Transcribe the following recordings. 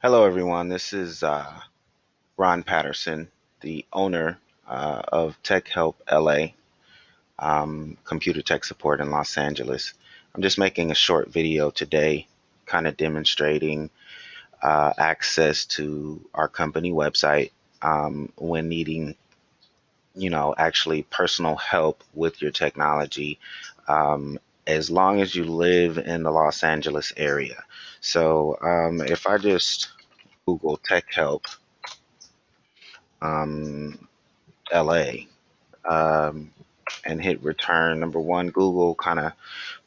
Hello, everyone. This is Ron Patterson, the owner of Tech Help LA, computer tech support in Los Angeles. I'm just making a short video today, kind of demonstrating access to our company website when needing, actually personal help with your technology, as long as you live in the Los Angeles area. So if I just Google Tech Help, um, LA, um, and hit return. Number one, Google kind of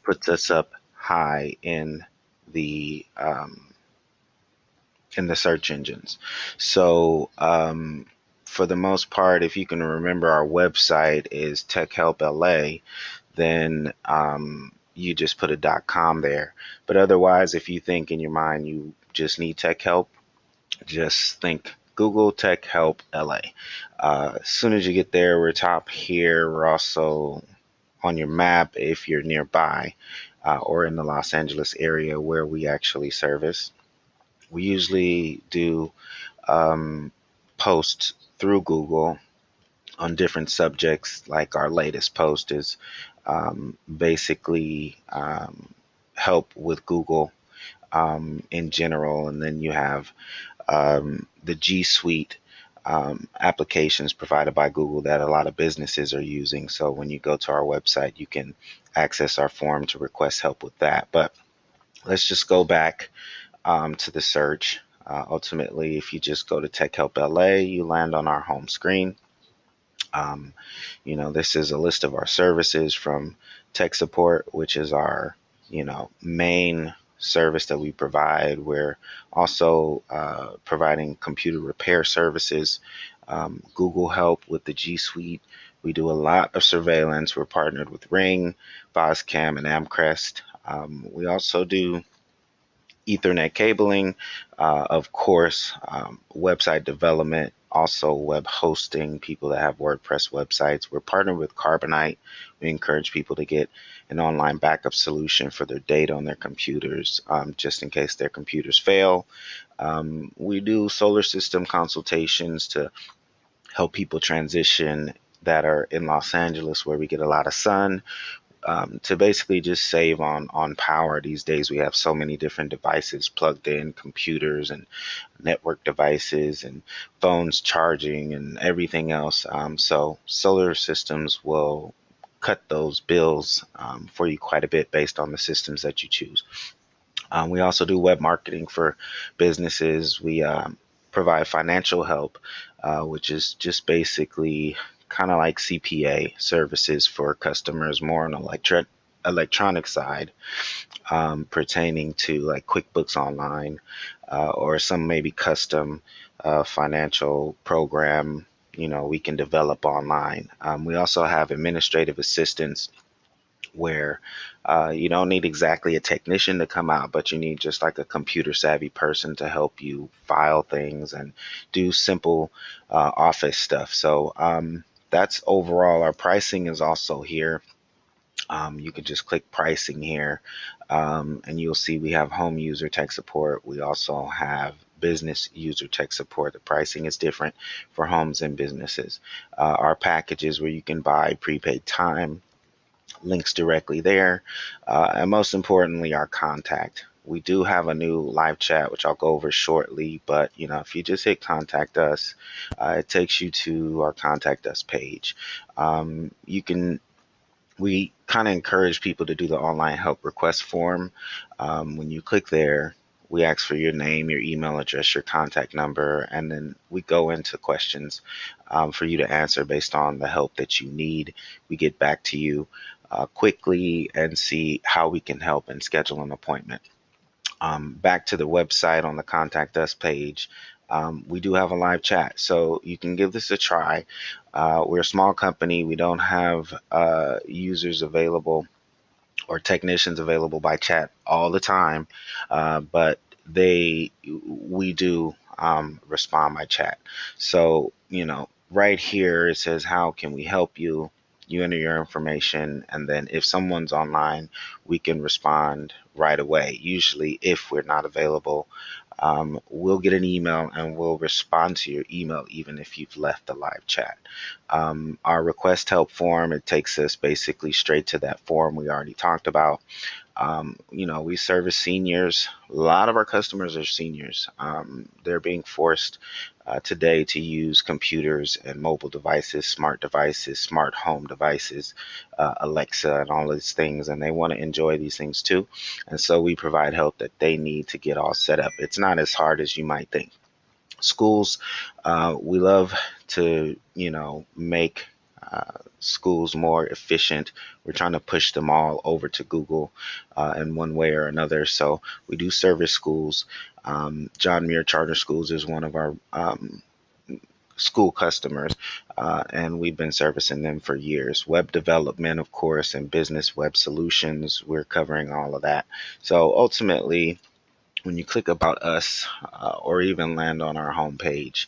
puts us up high the in the search engines. So for the most part, if you can remember, our website is Tech Help LA. Then you just put a .com there. But otherwise, if you think in your mind you just need tech help, just think Google Tech Help LA. As soon as you get there, we're top here. We're also on your map if you're nearby or in the Los Angeles area where we actually service. We usually do um, posts through Google on different subjects. Like our latest post is basically help with Google in general, and then you have the G Suite applications provided by Google that a lot of businesses are using. So when you go to our website, you can access our form to request help with that. But let's just go back to the search. Ultimately, if you just go to Tech Help LA, you land on our home screen. Um, this is a list of our services from tech support, which is our, main service that we provide. We're also providing computer repair services, Google Help with the G Suite. We do a lot of surveillance. We're partnered with Ring, Vozcam, and Amcrest. We also do Ethernet cabling, of course, website development, also web hosting, people that have WordPress websites. We're partnered with Carbonite. We encourage people to get an online backup solution for their data on their computers, just in case their computers fail. We do solar system consultations to help people transition that are in Los Angeles, where we get a lot of sun, to basically just save on power. These days we have so many different devices plugged in, computers and network devices and phones charging and everything else. So solar systems will cut those bills for you quite a bit based on the systems that you choose. We also do web marketing for businesses. We provide financial help, which is just basically kind of like CPA services for customers, more on electronic side, pertaining to like QuickBooks Online, or some maybe custom financial program. We can develop online. We also have administrative assistance where you don't need exactly a technician to come out, but you need just like a computer savvy person to help you file things and do simple office stuff. So that's overall. Our pricing is also here. You can just click pricing here, and you'll see we have home user tech support. We also have business user tech support. The pricing is different for homes and businesses. Our packages where you can buy prepaid time, links directly there. And most importantly, our contact. We do have a new live chat, which I'll go over shortly. But if you just hit contact us, it takes you to our contact us page. You can We kind of encourage people to do the online help request form. When you click there, we ask for your name, your email address, your contact number, and then we go into questions for you to answer based on the help that you need. We get back to you quickly and see how we can help and schedule an appointment. Back to the website on the contact us page, we do have a live chat, so you can give this a try. We're a small company. We don't have users available or technicians available by chat all the time, but we do respond by chat. So right here it says, how can we help you? You enter your information, and then if someone's online, we can respond right away. Usually, if we're not available, we'll get an email and we'll respond to your email even if you've left the live chat. Our request help form, it takes us basically straight to that form we already talked about. We service seniors. A lot of our customers are seniors. They're being forced today to use computers and mobile devices, smart home devices, Alexa, and all these things, and they want to enjoy these things too. And so we provide help that they need to get all set up. It's not as hard as you might think. Schools, we love to, make schools more efficient. We're trying to push them all over to Google in one way or another. So we do service schools. John Muir Charter Schools is one of our school customers, and we've been servicing them for years. Web development, of course, and business web solutions, we're covering all of that. So ultimately, when you click about us or even land on our homepage,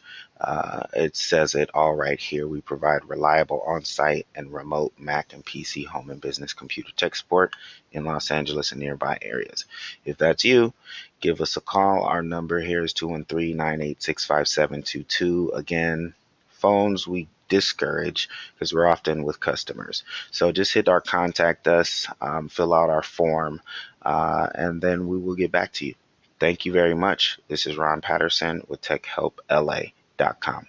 it says it all right here. We provide reliable on-site and remote Mac and PC home and business computer tech support in Los Angeles and nearby areas. If that's you, give us a call. Our number here is 213-986-5722. Again, phones we discourage because we're often with customers. So just hit our contact us, fill out our form, and then we will get back to you. Thank you very much. This is Ron Patterson with TechHelpLA.com.